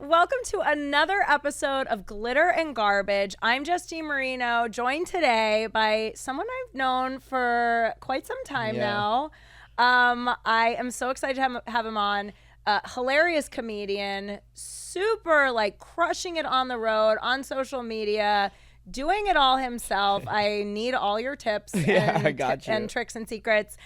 welcome to another episode of Glitter and Garbage. I'm Justine Marino, joined today by someone I've known for quite some time now. I am so excited to have him on. Hilarious comedian, super like crushing it on the road, on social media, doing it all himself. I need all your tips I got you. and tricks and secrets.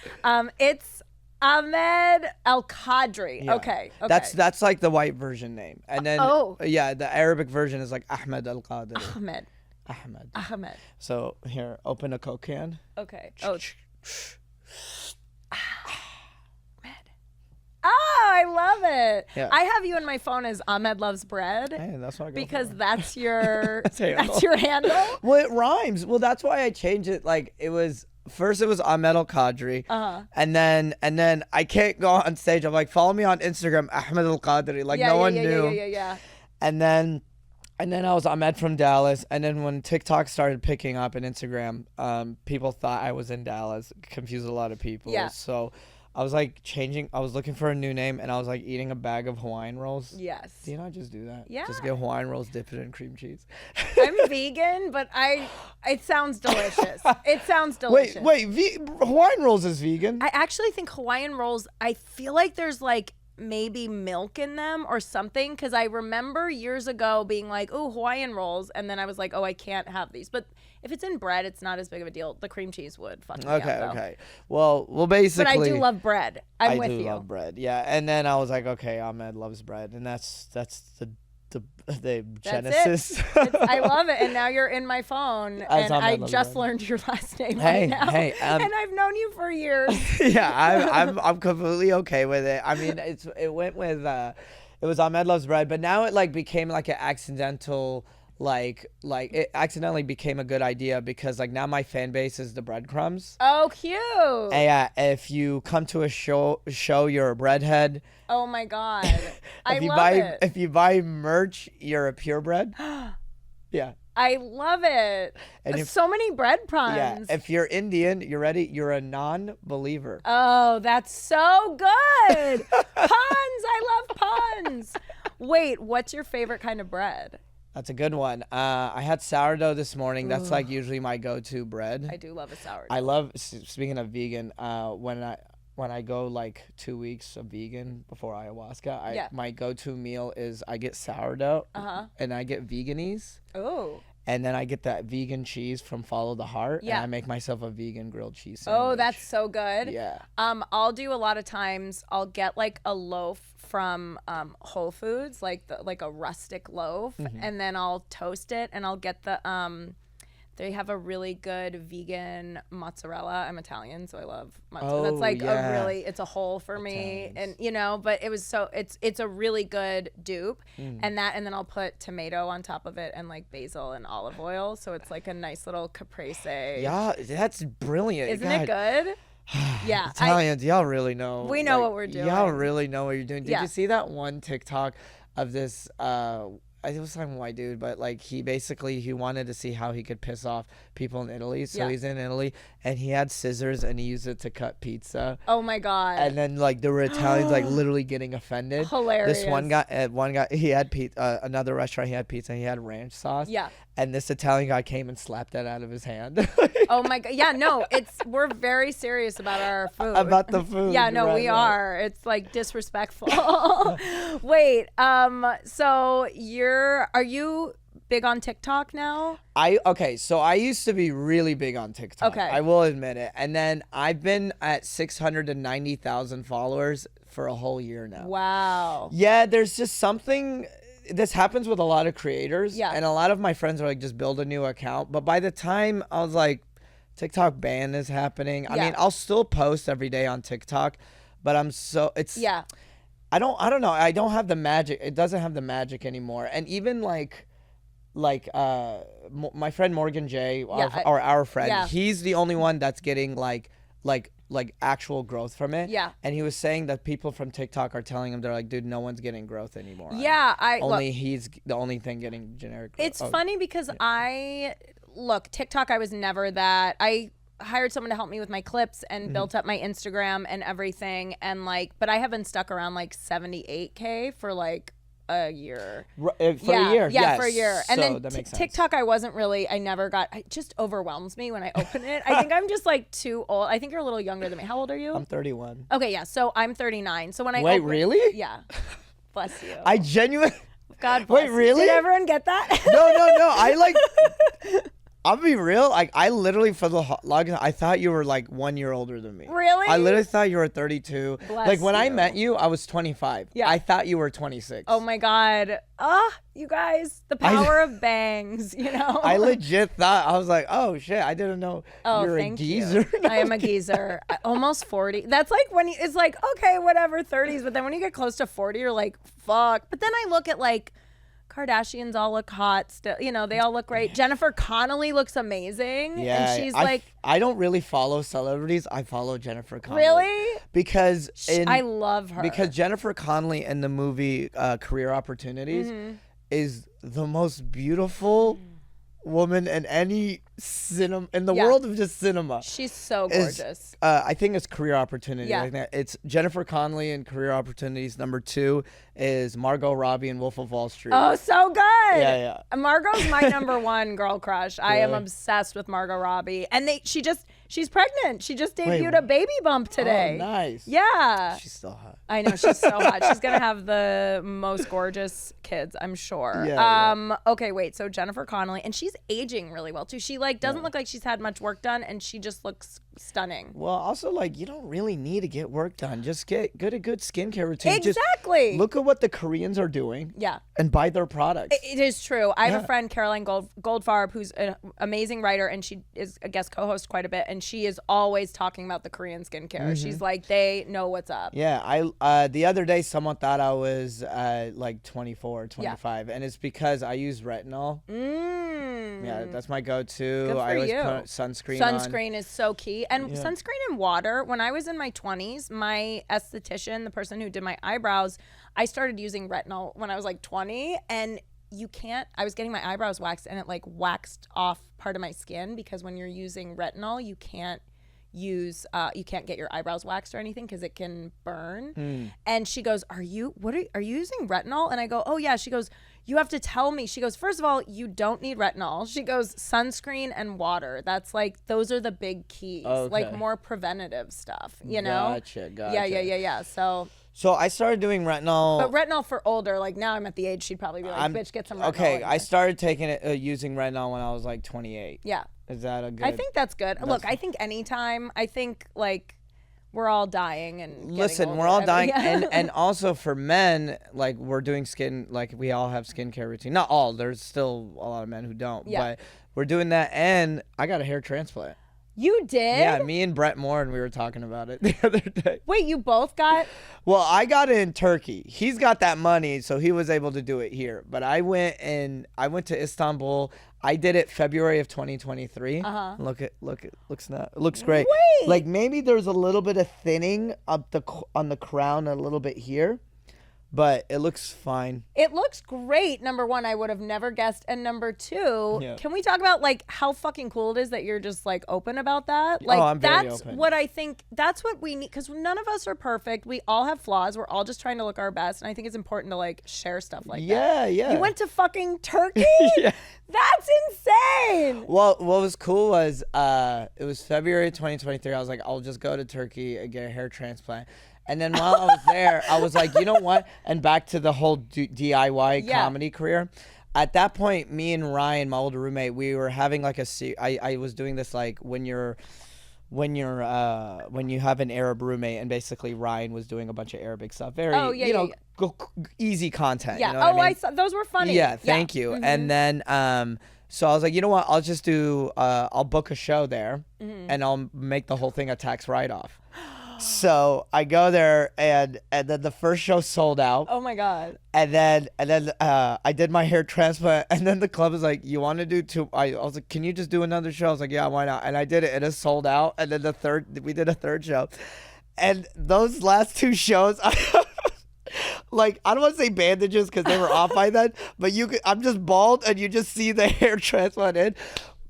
It's Ahmed Al-kadri. Yeah. Okay. That's like the white version name. And then the Arabic version is like Ahmed Al-kadri. Ahmed. So here, open a Coke can. Okay. Oh, I love it. Yeah. I have you in my phone as Ahmed Loves Bread. Hey, that's what I go because for. that's your handle. that's your handle. Well, it rhymes. Well, that's why I changed it. Like it was Ahmed Al-kadri, and then I can't go on stage. I'm like, follow me on Instagram, Ahmed Al-kadri. Like no one knew. Yeah. And then I was Ahmed from Dallas. And then when TikTok started picking up and Instagram, people thought I was in Dallas. Confused a lot of people. Yeah. So I was like I was looking for a new name, and I was like eating a bag of Hawaiian rolls. Yes. Do you not just do that? Yeah. Just get Hawaiian rolls, dip it in cream cheese. I'm vegan, but it sounds delicious. It sounds delicious. Hawaiian rolls is vegan. I actually think Hawaiian rolls, I feel like there's like maybe milk in them or something, because I remember years ago being like, oh, Hawaiian rolls, and then I was like, oh, I can't have these. But if it's in bread, it's not as big of a deal. The cream cheese would fuck me up, though. Okay. Well, basically. But I do love bread. I'm with you. I do love bread. Yeah, and then I was like, okay, Ahmed loves bread, and that's the genesis. I love it, and now you're in my phone, and I just learned your last name right now. And I've known you for years. Yeah, I'm completely okay with it. I mean, it went with it was Ahmed loves bread, but now it like became like an accidental. Like it accidentally became a good idea because like now my fan base is the breadcrumbs. Oh, cute. And if you come to a show, you're a breadhead. Oh my God. I love it. If you buy merch, you're a purebred. Yeah. I love it. And so many bread puns. Yeah. If you're Indian, you're ready. You're a non-believer. Oh, that's so good. Puns. I love puns. Wait, what's your favorite kind of bread? That's a good one. I had sourdough this morning. That's like usually my go-to bread. I do love a sourdough. I love, speaking of vegan, when I go like 2 weeks of vegan before ayahuasca, my go-to meal is I get sourdough and I get veganese. Oh. And then I get that vegan cheese from Follow the Heart, and I make myself a vegan grilled cheese sandwich. Oh, that's so good. Yeah. I'll do a lot of times. I'll get like a loaf from Whole Foods, like a rustic loaf, and then I'll toast it, and I'll get the they have a really good vegan mozzarella. I'm Italian, so I love mozzarella. That's like it's a whole for me, and but it's a really good dupe, and then I'll put tomato on top of it and like basil and olive oil, so it's like a nice little caprese. Yeah, that's brilliant. Isn't it good? Yeah, Italians, y'all really know. We know what we're doing. Y'all really know what you're doing. Did you see that one TikTok of this? It was some white dude, but like he wanted to see how he could piss off people in Italy. So he's in Italy, and he had scissors and he used it to cut pizza. Oh my God! And then like there were Italians like literally getting offended. Hilarious. This one guy, he had another restaurant. He had pizza. And he had ranch sauce. Yeah. And this Italian guy came and slapped that out of his hand. Oh my God! Yeah, no, we're very serious about our food. About the food. Yeah, no, we are. It's like disrespectful. Wait, so are you big on TikTok now? So I used to be really big on TikTok. Okay. I will admit it. And then I've been at 690,000 followers for a whole year now. Wow. Yeah, there's just something. This happens with a lot of creators. Yeah. And a lot of my friends are like, just build a new account. But by the time I was like, TikTok ban is happening. I mean, I'll still post every day on TikTok, but I don't know. I don't have the magic. It doesn't have the magic anymore. And even like my friend Morgan J, our friend, he's the only one that's getting like actual growth from it. Yeah. And he was saying that people from TikTok are telling him, they're like, dude, no one's getting growth anymore. Yeah. He's the only thing getting generic growth. It's funny because TikTok, I was never that. I hired someone to help me with my clips and built up my Instagram and everything. And but I haven't stuck around like 78K for like a year. For a year. Yeah, for a year. And so then that makes sense. TikTok, I never got, it just overwhelms me when I open it. I think I'm just like too old. I think you're a little younger than me. How old are you? I'm 31. Okay, yeah. So I'm 39. So when I Wait, really? Yeah. Bless you. I genuinely. God bless. Wait, really? Did everyone get that? No. I like. I'll be real. Like, I literally for the longest, I thought you were like 1 year older than me. Really? I literally thought you were 32. Bless like when I you. met you, I was 25. Yeah. I thought you were 26. Oh my God. You guys, the power of bangs, you know? I legit thought, I was like, oh shit, I didn't know you're a thank geezer. you. I am a geezer. Almost 40. That's like when it's like, okay, whatever, 30s. But then when you get close to 40, you're like, fuck. But then I look at like, Kardashians all look hot still, you know, they all look great. Jennifer Connelly looks amazing. Yeah, and she's I don't really follow celebrities. I follow Jennifer Connelly. Really? Because I love her. Because Jennifer Connelly in the movie Career Opportunities is the most beautiful woman in any cinema in the world of just cinema. She's so gorgeous. I think it's Career Opportunity. Yeah. I think it's Jennifer Connelly in Career Opportunities. Number 2 is Margot Robbie in Wolf of Wall Street. Oh, so good. Yeah. Margot's my number one girl crush. I am obsessed with Margot Robbie. And she's pregnant. She just debuted a baby bump today. Oh, nice. Yeah. She's still hot. I know, she's so hot. She's gonna have the most gorgeous kids, I'm sure. Yeah, Okay, wait. So Jennifer Connelly, and she's aging really well too. She like doesn't look like she's had much work done, and she just looks stunning. Well, also like you don't really need to get work done. Just get a good skincare routine. Exactly. Just look at what the Koreans are doing. Yeah. And buy their products. It is true. I have a friend, Caroline Goldfarb, who's an amazing writer, and she is a guest co-host quite a bit, and she is always talking about the Korean skincare. She's like, they know what's up. Yeah, the other day someone thought I was like 24, 25, and it's because I use retinol. Yeah, that's my go-to. Good for I always you. put sunscreen on. Sunscreen is so key. And sunscreen and water. When I was in my 20s, my esthetician, the person who did my eyebrows, I started using retinol when I was like 20, and I was getting my eyebrows waxed, and it like waxed off part of my skin, because when you're using retinol, you can't get your eyebrows waxed or anything because it can burn. And she goes, are you using retinol? And I go, oh yeah. She goes, you have to tell me. She goes, first of all, you don't need retinol. She goes, sunscreen and water. That's like, those are the big keys. Okay. Like more preventative stuff, you know? Gotcha. Yeah. So I started doing retinol. But retinol for older, like now I'm at the age she'd probably be like, bitch, get some retinol. Okay, I started taking it, using retinol when I was like 28. Yeah. Is that a good? I think that's good. Look, I think anytime, I think like we're all dying and listen, we're all dying, and also for men, like we're doing skin, like we all have skincare routine. Not all. There's still a lot of men who don't. Yeah. But we're doing that, and I got a hair transplant. You did? Yeah, me and Brett Moore, and we were talking about it the other day. Wait, you both got? Well, I got it in Turkey. He's got that money, so he was able to do it here. But I went to Istanbul. I did it February of 2023. Look, looks great. Wait. Like maybe there's a little bit of thinning up on the crown, a little bit here, but it looks fine. It looks great. Number one, I would have never guessed. And number two, Yeah. can we talk about like how fucking cool it is that you're just like open about that? Like I'm very that's open. what I think, that's what we need, because none of us are perfect. We all have flaws. We're all just trying to look our best. And I think it's important to like share stuff like that. Yeah. You went to fucking Turkey? Yeah. That's insane. Well, what was cool was it was February 2023. I was like, I'll just go to Turkey and get a hair transplant. And then while I was there, I was like, you know what? And back to the whole DIY comedy career. At that point, me and Ryan, my older roommate, we were having like I was doing this like when you have an Arab roommate, and basically Ryan was doing a bunch of Arabic stuff. Very, easy content. Yeah. You know what I mean? I saw those were funny. Yeah. Thank you. Mm-hmm. And then so I was like, you know what? I'll just do I'll book a show there, and I'll make the whole thing a tax write-off. So I go there, and then the first show sold out. Oh my God. And then I did my hair transplant, and then the club was like, you want to do two? I was like, can you just do another show? I was like, yeah, why not? And I did it, and it sold out. And then we did a third show, and those last two shows, like, I don't want to say bandages because they were off by then, but I'm just bald, and you just see the hair transplant in.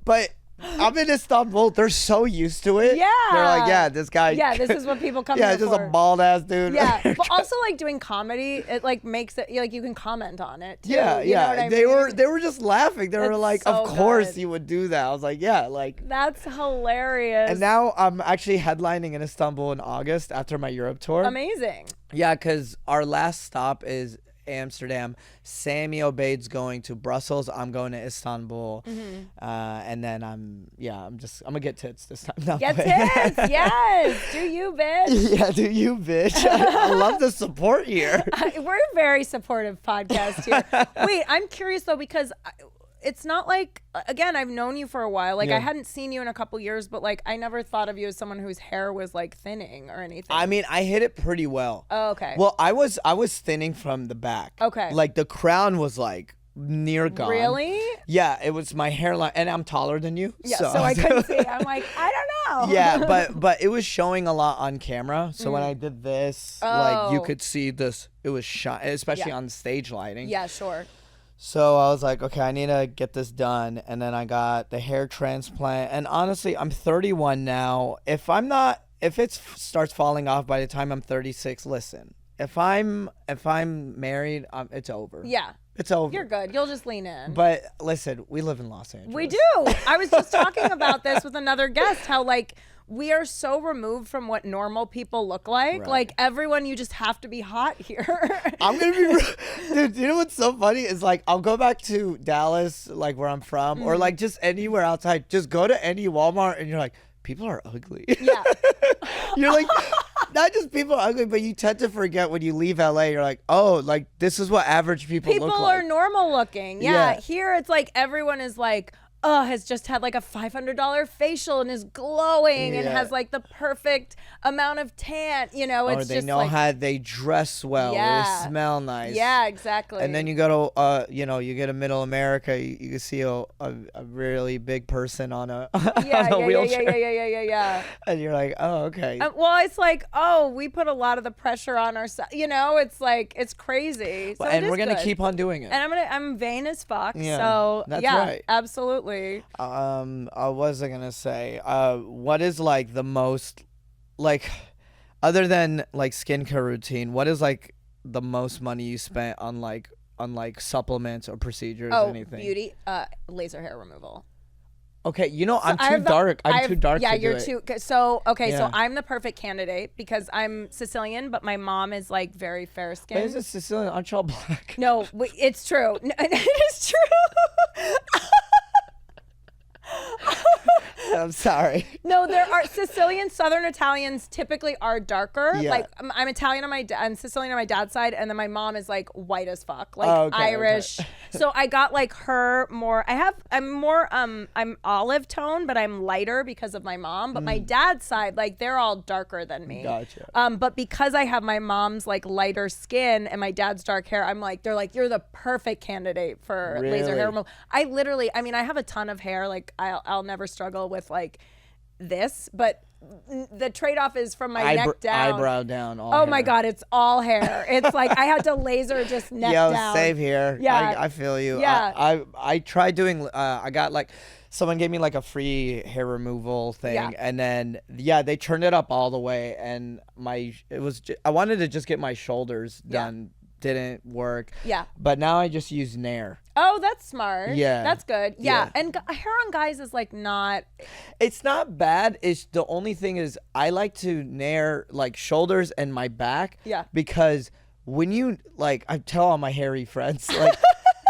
But I'm in Istanbul. They're so used to it. Yeah. They're like, yeah, this guy. Yeah, this is what people come yeah, here just for. a bald ass dude. Yeah, but also like doing comedy, it like makes it like you can comment on it too. Yeah, You know what I they mean? were just laughing. They were That's like, so of course good. you would do that. I was like, yeah, like. That's hilarious. And now I'm actually headlining in Istanbul in August after my Europe tour. Amazing. Yeah, because our last stop is Amsterdam. Sammy Obeid's going to Brussels. I'm going to Istanbul. And then I'm gonna get tits this time. No, Get tits. Yes. Do you, bitch? Yeah, do you, bitch? I love the support here. We're a very supportive podcast here. Wait, I'm curious though, because it's not like, again, I've known you for a while. Like, Yeah. I hadn't seen you in a couple years, but like, I never thought of you as someone whose hair was like thinning or anything. I mean, I hit it pretty well. Oh, okay. Well, I was thinning from the back. Okay. Like the crown was like near gone. Really? Yeah, it was my hairline, and I'm taller than you. Yeah, so I couldn't see. I'm like, I don't know. Yeah, but it was showing a lot on camera. So when I did this, like you Oh. could see this. It was shine, especially Yeah. on stage lighting. Yeah, sure. So I was like, okay, I need to get this done. And then I got the hair transplant. And honestly, I'm 31 now. If it starts falling off by the time I'm 36, listen. If I'm married, it's over. Yeah. It's over. You're good. You'll just lean in. But listen, we live in Los Angeles. We do. I was just talking about this with another guest, how like we are so removed from what normal people look like. Right. Like everyone, you just have to be hot here. I'm gonna be, dude. You know what's so funny is like I'll go back to Dallas, like where I'm from, or like just anywhere outside. Just go to any Walmart, and you're like, people are ugly. Yeah. You're like, not just people are ugly, but you tend to forget when you leave LA. You're like, oh, like this is what average people look People like. are normal looking. Yeah. Yeah. Here it's like everyone is like, has just had like a $500 facial and is glowing and Yeah. has like the perfect amount of tan. You know, Or it's they just know like, how they dress well. Yeah. They smell nice. yeah, exactly. And then you go to, you get to Middle America. You can see a really big person on a, on a wheelchair. Yeah. And you're like, oh, okay. Well, it's like, oh, we put a lot of the pressure on ourselves. You know, it's like, it's crazy. So and it is we're gonna good. keep on doing it. And I'm vain as fuck. Yeah, So that's yeah, right. absolutely. What was I gonna say? What is like the most, like, other than like skincare routine? What is like the most money you spent on like supplements or procedures? Oh, anything? beauty, laser hair removal. Okay, I'm I too have the- dark. I'm I have- too dark. Yeah, to do you're it. too. So okay, so Yeah. I'm the perfect candidate because I'm Sicilian, but my mom is like very fair But skinned. is it Sicilian? Aren't y'all black? No, it's true. No, it is true. I'm sorry. No, there are Sicilian, Southern Italians typically are darker. Yeah. Like I'm Italian on I'm Sicilian on my dad's side, and then my mom is like white as fuck, like Oh, okay, Irish. okay. So I got like her more. I'm more I'm olive tone, but I'm lighter because of my mom. But my dad's side, like they're all darker than me. Gotcha. But because I have my mom's like lighter skin and my dad's dark hair, they're like, you're the perfect candidate for laser Really? hair removal. I I have a ton of hair. Like I'll never struggle with like this, but the trade-off is from my neck down. Eyebrow down. All Oh my hair. God, it's all hair. It's like I had to laser just neck Yo, down. save here. Yeah. I feel you. Yeah. I tried doing. I got like, someone gave me like a free hair removal thing, Yeah. and then they turned it up all the way, and I wanted to just get my shoulders Yeah. done. Didn't work. Yeah. But now I just use Nair. Oh, that's smart. Yeah. That's good. Yeah. Yeah. And hair on guys is like not. It's not bad. It's the only thing is I like to Nair like shoulders and my back. Yeah. Because when you like, I tell all my hairy friends like.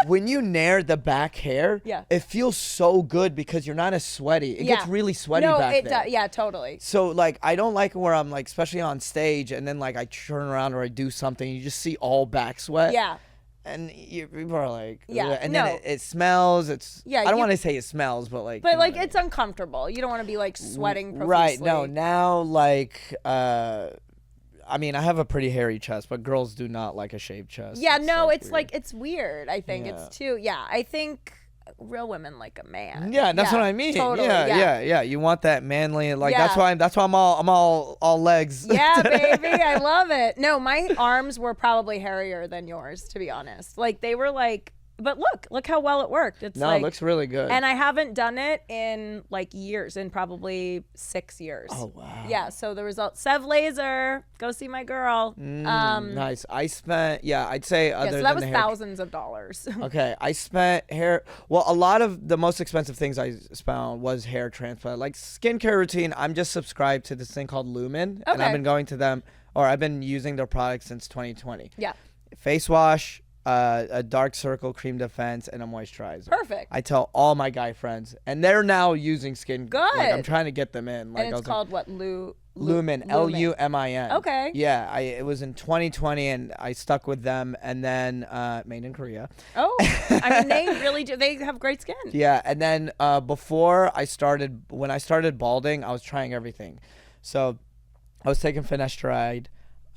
When you Nair the back hair, Yeah. it feels so good because you're not as sweaty. It gets really sweaty back there. Yeah, totally. So like I don't like where I'm like, especially on stage, and then like I turn around or I do something, you just see all back sweat. Yeah. And people are like, Yeah, "Ugh," and no. then it smells. It's Yeah, I don't you- want to say it smells, but like. But you know like what I it's uncomfortable. You don't want to be like sweating mean. profusely. Right. No. Now like I mean, I have a pretty hairy chest, but girls do not like a shaved chest. Yeah, no, it's weird. like it's weird. I think Yeah. it's too. Yeah, I think real women like a man. Yeah, that's what I mean. Totally, Yeah. You want that manly, like Yeah. that's why I'm all legs. Yeah, baby, I love it. No, my arms were probably hairier than yours, to be honest. Like they were like but look how well it worked. It's No, like, it looks really good. and I haven't done it in like years, in probably 6 years. Oh, wow. Yeah, so the result, Sev Laser, go see my girl. Nice. I spent, I'd say other Yeah, so than that was the hair. thousands of dollars. Okay, I spent hair. Well, a lot of the most expensive things I spent on was hair transplant. Like skincare routine, I'm just subscribed to this thing called Lumen, and I've Okay. been going to them, or I've been using their products since 2020. Yeah, Face wash, a dark circle cream defense, and a moisturizer. perfect. I tell all my guy friends, and they're now using skin. Good. Like, I'm trying to get them in. Like, And I it's was called what? Lumen, Lumin. Okay. Yeah, it was in 2020, and I stuck with them, and then made in Korea. Oh, I mean, they really do. They have great skin. Yeah, and then when I started balding, I was trying everything. So I was taking finasteride.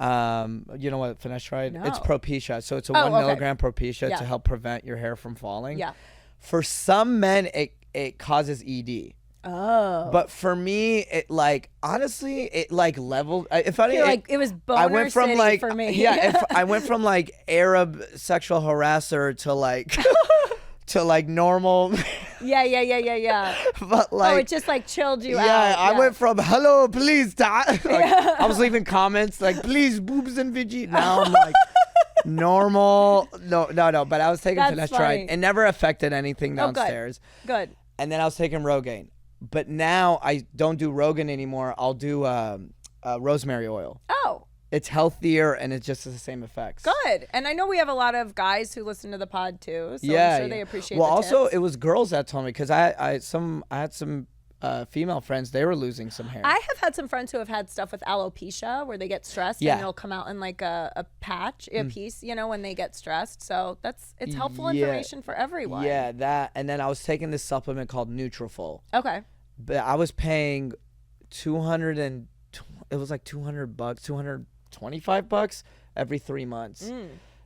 You know what finasteride? No. It's Propecia. So it's a Oh, 1 okay. milligram Propecia Yeah. to help prevent your hair from falling. Yeah. For some men, it causes ED. Oh. But for me, it like honestly, it like leveled. If I You're like, it was boner I went from city like for me. I went from like Arab sexual harasser to like to like normal. Yeah. But like, Oh, it just like chilled you out. yeah, I went from hello, please, like, I was leaving comments like please boobs and veggie. Now I'm like normal. No. But I was taking That's finasteride. funny. It never affected anything Oh, good. downstairs. Good. And then I was taking Rogaine. But now I don't do Rogaine anymore. I'll do rosemary oil. Oh, It's healthier and it just has the same effects. good. And I know we have a lot of guys who listen to the pod too, so Yeah, I'm sure they appreciate Well, the also tips. it was girls that told me because I had some female friends. They were losing some hair. I have had some friends who have had stuff with alopecia where they get stressed Yeah. and it'll come out in like a patch, a piece, when they get stressed. So it's helpful Yeah. information for everyone. Yeah, that. And then I was taking this supplement called Nutrafol. Okay. But I was paying it was like $200, $225 every 3 months.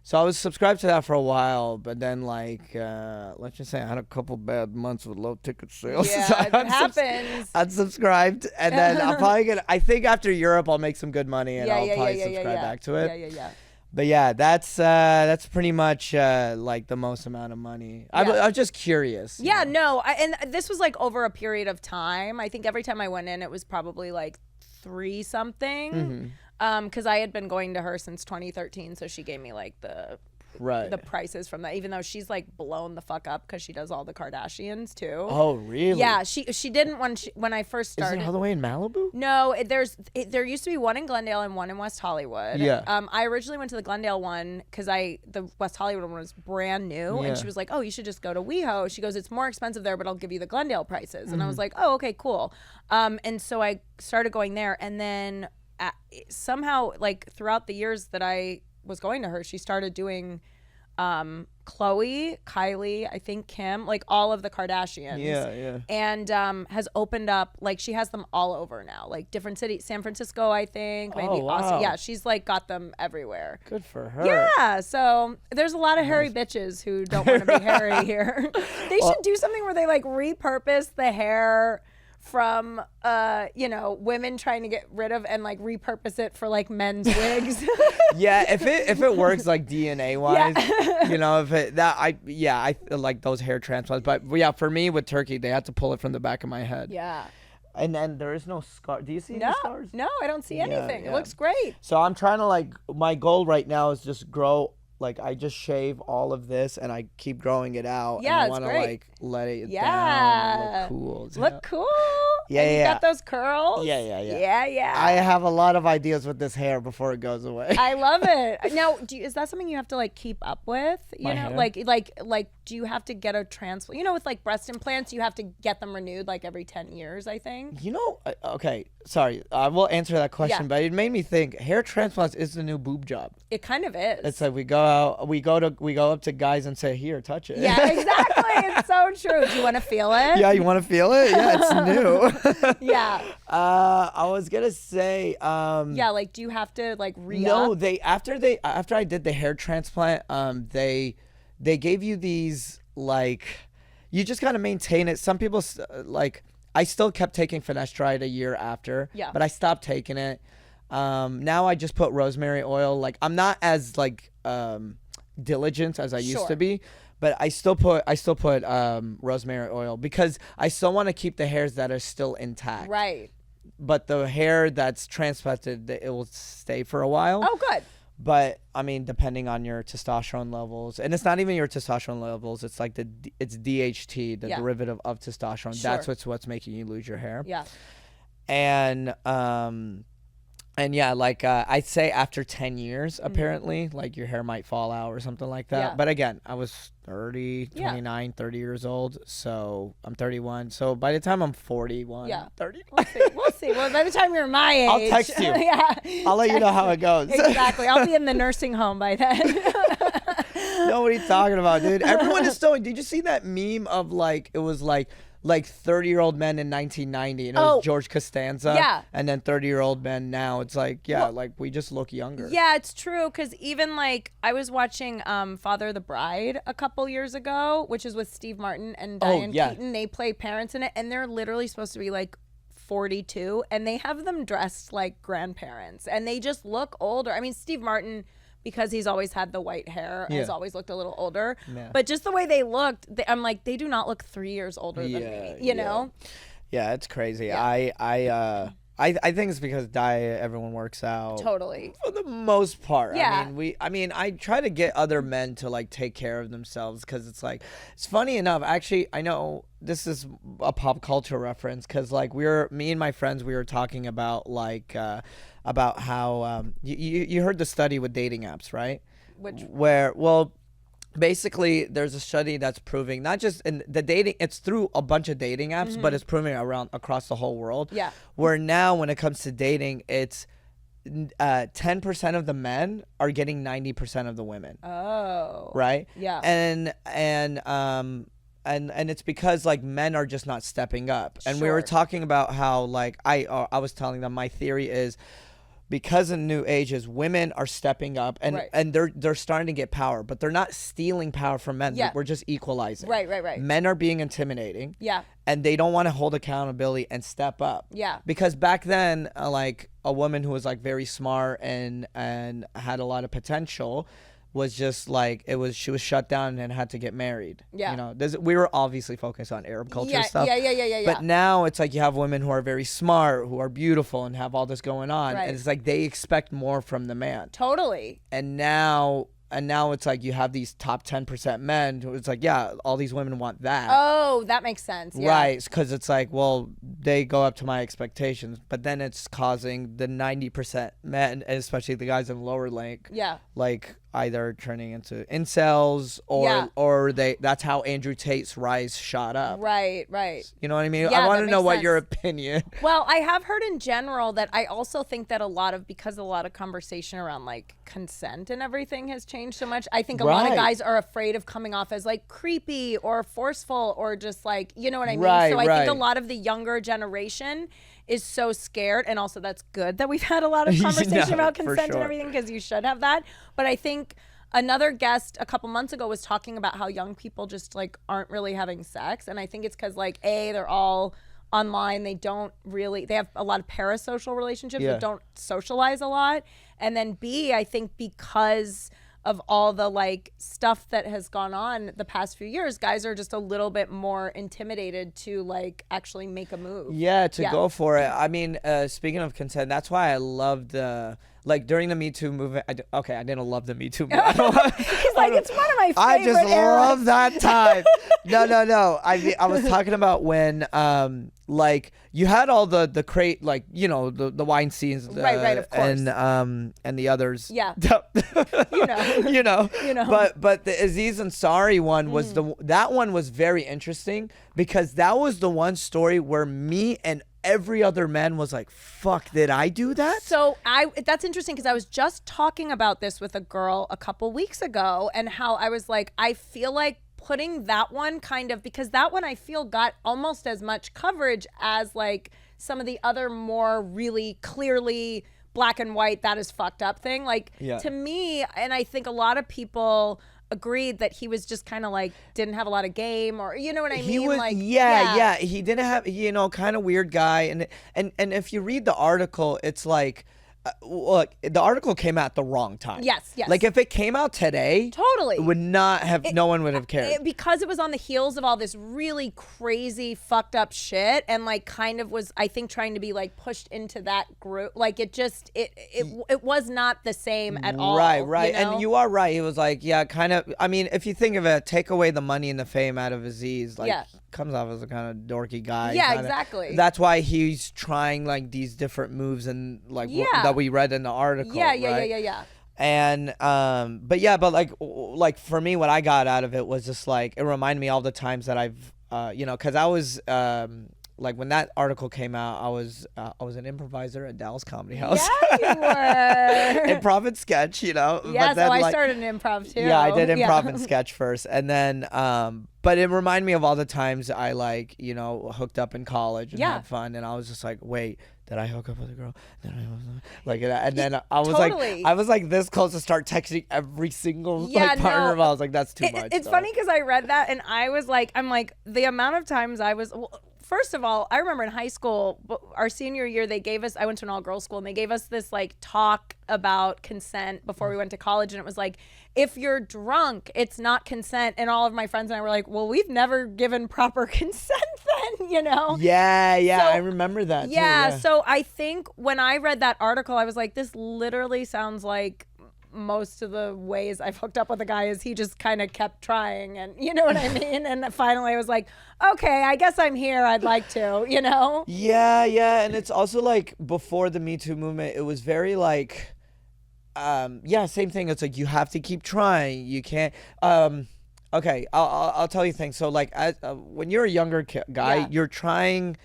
So I was subscribed to that for a while, but then like let's just say I had a couple bad months with low ticket sales. Yeah, So it happens. Unsubscribed, and then I'm probably gonna. I think after Europe I'll make some good money, and I'll probably subscribe back to it. Yeah. But yeah, that's pretty much like the most amount of money. I was just curious. Yeah, no, and this was like over a period of time. I think every time I went in, it was probably like 3 something. Because I had been going to her since 2013, so she gave me like the prices from that. Even though she's like blown the fuck up because she does all the Kardashians too. Oh really? Yeah, she didn't when I first Is started. it all the way in Malibu? No, there used to be one in Glendale and one in West Hollywood. Yeah. I originally went to the Glendale one because the West Hollywood one was brand new, Yeah. and she was like, "Oh, you should just go to WeHo." She goes, "It's more expensive there, but I'll give you the Glendale prices." And I was like, "Oh, okay, cool." And so I started going there, and then somehow, like throughout the years that I was going to her, she started doing Khloe, Kylie, I think Kim, like all of the Kardashians. Yeah. And has opened up, like she has them all over now, like different cities, San Francisco, I think, maybe Oh, wow. Austin. Yeah, she's like got them everywhere. Good for her. Yeah, so there's a lot of hairy bitches who don't want to be hairy here. They should do something where they like repurpose the hair from women trying to get rid of and like repurpose it for like men's wigs. Yeah, if it works like DNA wise, if it I like those hair transplants. But yeah, for me with turkey, they had to pull it from the back of my head. Yeah. And then there is no scar. Do you see any scars? No, I don't see anything. yeah. It looks great. So I'm trying to my goal right now is just grow. Like I just shave all of this and I keep growing it out. Yeah, and I it's want to great. let it Yeah. down. Look cool. as hell. Look cool. Yeah, and you yeah. got those curls. Yeah. Yeah. I have a lot of ideas with this hair before it goes away. I love it. Now, is that something you have to like keep up with? My hair? Like, do you have to get a transplant? With like breast implants, you have to get them renewed like every 10 years, I think. Okay, sorry. I will answer that question, Yeah. but it made me think hair transplants is the new boob job. It kind of is. It's like we go up to guys and say, "Here, touch it." Yeah, exactly. It's so true. Do you want to feel it? Yeah, you want to feel it? Yeah, it's new. Yeah. I was gonna say. Yeah, like, do you have to like No, after I did the hair transplant, they gave you these like, you just gotta maintain it. Some people like. I still kept taking finasteride a year after. Yeah. But I stopped taking it. Now I just put rosemary oil. Like I'm not as like diligent as I used Sure. to be, but I still put rosemary oil because I still want to keep the hairs that are still intact. Right. But the hair that's transplanted, it will stay for a while. Oh, good. But I mean, depending on your testosterone levels, and it's not even your testosterone levels. It's like it's DHT, the derivative of testosterone. Sure. That's what's making you lose your hair. Yeah. And yeah, like I'd say after 10 years, apparently, like your hair might fall out or something like that. Yeah. But again, I was 29, 30 years old. So I'm 31. So by the time I'm 41, 30. We'll see. Well, by the time you're my age. I'll text you. I'll let you know how it goes. Exactly. I'll be in the nursing home by then. No, what are you talking about, dude? Everyone is so. Did you see that meme of like, it was like 30-year-old men in 1990, and it was George Costanza. Yeah. And then 30-year-old men now. It's like, like we just look younger. Yeah, it's true. Because even like I was watching Father of the Bride a couple years ago, which is with Steve Martin and Diane Keaton. They play parents in it, and they're literally supposed to be like 42, and they have them dressed like grandparents, and they just look older. I mean, Steve Martin, because he's always had the white hair, has always looked a little older. Yeah. But just the way they looked, I'm like, they do not look 3 years older than me, you know? Yeah, it's crazy. Yeah. I think it's because diet, everyone works out. Totally. For the most part. Yeah. I mean, I try to get other men to like take care of themselves because it's like, it's funny enough. Actually, I know this is a pop culture reference because like me and my friends, we were talking about like, about how you heard the study with dating apps, right? Basically there's a study that's proving not just in the dating, it's through a bunch of dating apps, but it's proving across the whole world. Yeah. Where now when it comes to dating, it's 10% of the men are getting 90% of the women. Oh. Right? Yeah. And it's because like men are just not stepping up. And we were talking about how like I was telling them my theory is because in new ages, women are stepping up and they're starting to get power, but they're not stealing power from men. Yeah. We're just equalizing. Right. Men are being intimidating. Yeah. And they don't want to hold accountability and step up. Yeah. Because back then, like a woman who was like very smart and had a lot of potential was just like she was shut down and had to get married. Yeah. You know, we were obviously focused on Arab culture stuff. Yeah. But now it's like you have women who are very smart, who are beautiful and have all this going on. Right. And it's like they expect more from the man. Totally. And now it's like you have these top 10% men who it's like, yeah, all these women want that. Oh, that makes sense. Yeah. Right. Because it's like, well, they go up to my expectations. But then it's causing the 90% men, and especially the guys in lower rank, like either turning into incels or that's how Andrew Tate's rise shot up. Right. You know what I mean? Yeah, I want to know what sense. your opinion. Well, I have heard in general that I also think that because a lot of conversation around like consent and everything has changed so much. I think a lot of guys are afraid of coming off as like creepy or forceful or just like, you know what I mean? So I think a lot of the younger generation is so scared, and also that's good that we've had a lot of conversation about consent and everything, because you should have that. But I think another guest a couple months ago was talking about how young people just like aren't really having sex, and I think it's because like they're all online, they have a lot of parasocial relationships that don't socialize a lot, and then B, I think because of all the like stuff that has gone on the past few years, guys are just a little bit more intimidated to like actually make a move. Go for it. I mean, speaking of consent, that's why I loved like during the Me Too movement. I didn't love the Me Too movement. He's like, it's one of my favorite I just eras. love that time. No. I was talking about when like you had all the crate, like, you know, the wine scenes, right, of course, and the others. Yeah. you know. But the Aziz Ansari one was that one was very interesting because that was the one story where me and every other man was like, fuck, did I do that? So that's interesting because I was just talking about this with a girl a couple weeks ago, and how I was like, I feel like putting that one because that one I feel got almost as much coverage as like some of the other more really clearly black and white, that is fucked up thing. Like to me, and I think a lot of people agreed that he was just kind of like didn't have a lot of game, or you know what I mean? He was, like he didn't have, kind of weird guy, and if you read the article, it's like look, the article came out at the wrong time. Yes, yes. Like if it came out today, Totally. it would not have. No one would have cared. Because it was on the heels of all this really crazy, fucked up shit, and like kind of was, I think, trying to be like pushed into that group. Like it just, it was not the same at all. Right. You know? And you are right. It was like, yeah, kind of. I mean, if you think of it, take away the money and the fame out of Aziz, like comes off as a kind of dorky guy. Yeah, kinda, exactly. That's why he's trying like these different moves and like that we read in the article. Yeah. And but like for me, what I got out of it was just like it reminded me all the times that I've because I was like when that article came out, I was an improviser at Dallas Comedy House. Yeah, you were. Improv and sketch, Yeah, but then, so I started in improv too. Yeah, I did improv and sketch first, and then but it reminded me of all the times I hooked up in college and had fun, and I was just like, wait, did I hook up with a girl? Like that, and then I was like this close to start texting every single partner. I was like, that's too much. It's funny because I read that and I was like, the amount of times I was. First of all, I remember in high school, our senior year, I went to an all-girls school, and they gave us this like talk about consent before we went to college, and it was like, if you're drunk, it's not consent. And all of my friends and I were like, well, we've never given proper consent then, Yeah, so, I remember that too. Yeah, so I think when I read that article, I was like, this literally sounds like most of the ways I've hooked up with a guy is he just kind of kept trying, and you know what I mean? And finally I was like, okay, I guess I'm here. I'd like to, Yeah. And it's also like before the Me Too movement, it was very like, same thing. It's like, you have to keep trying. You can't, okay, I'll tell you things. So like when you're a younger guy, you're trying,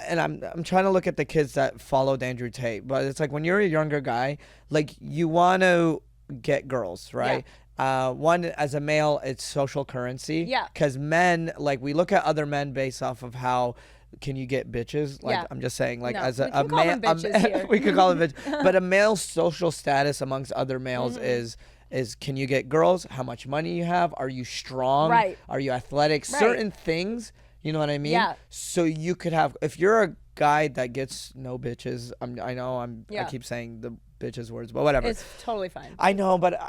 and I'm trying to look at the kids that followed Andrew Tate, but it's like when you're a younger guy, like you want to get girls, right? One, as a male, it's social currency. Yeah. Because men, like we look at other men based off of how can you get bitches? Like I'm just saying, like as a man, we could call them bitches, but a male's social status amongst other males is can you get girls? How much money you have? Are you strong? Right. Are you athletic? Right. Certain things. You know what I mean? Yeah. So you could have, if you're a guy that gets no bitches, I keep saying the bitches words, but whatever. It's totally fine. I know, but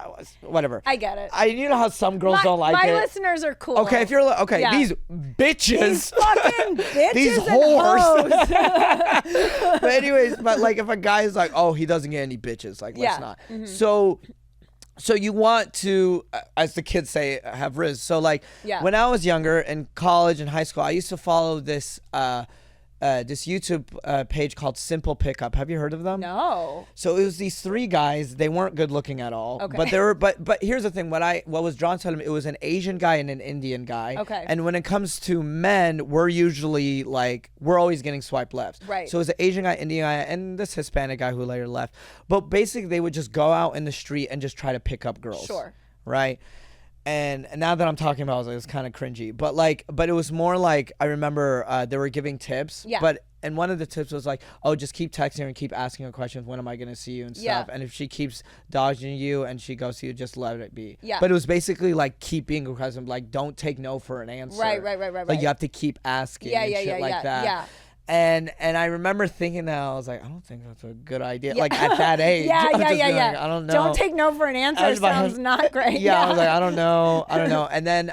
whatever. I get it. You know how some girls don't like it. My listeners are cool. Okay, if you're these bitches, these fucking bitches, these whores. But anyways, like if a guy is like, oh, he doesn't get any bitches, like let's not. Mm-hmm. So you want to, as the kids say, have riz. So like when I was younger in college and high school, I used to follow this this YouTube page called Simple Pickup. Have you heard of them? No. So it was these three guys. They weren't good looking at all. Okay. But they were. But here's the thing. What was drawn to them? It was an Asian guy and an Indian guy. Okay. And when it comes to men, we're usually like we're always getting swiped left. Right. So it was an Asian guy, Indian guy, and this Hispanic guy who later left. But basically, they would just go out in the street and just try to pick up girls. Sure. Right. And now that I'm talking about it, it's kind of cringy. But it was more like, I remember they were giving tips. Yeah. And one of the tips was like, oh, just keep texting her and keep asking her questions. When am I going to see you and stuff? And if she keeps dodging you and she goes to you, just let it be. Yeah. But it was basically like keep being aggressive. Like, don't take no for an answer. Right. Like, you have to keep asking and shit like that. Yeah. And I remember thinking that, I was like, I don't think that's a good idea. Like at that age. Yeah. Like, I don't know. Don't take no for an answer. Sounds not great. I was like, I don't know. And then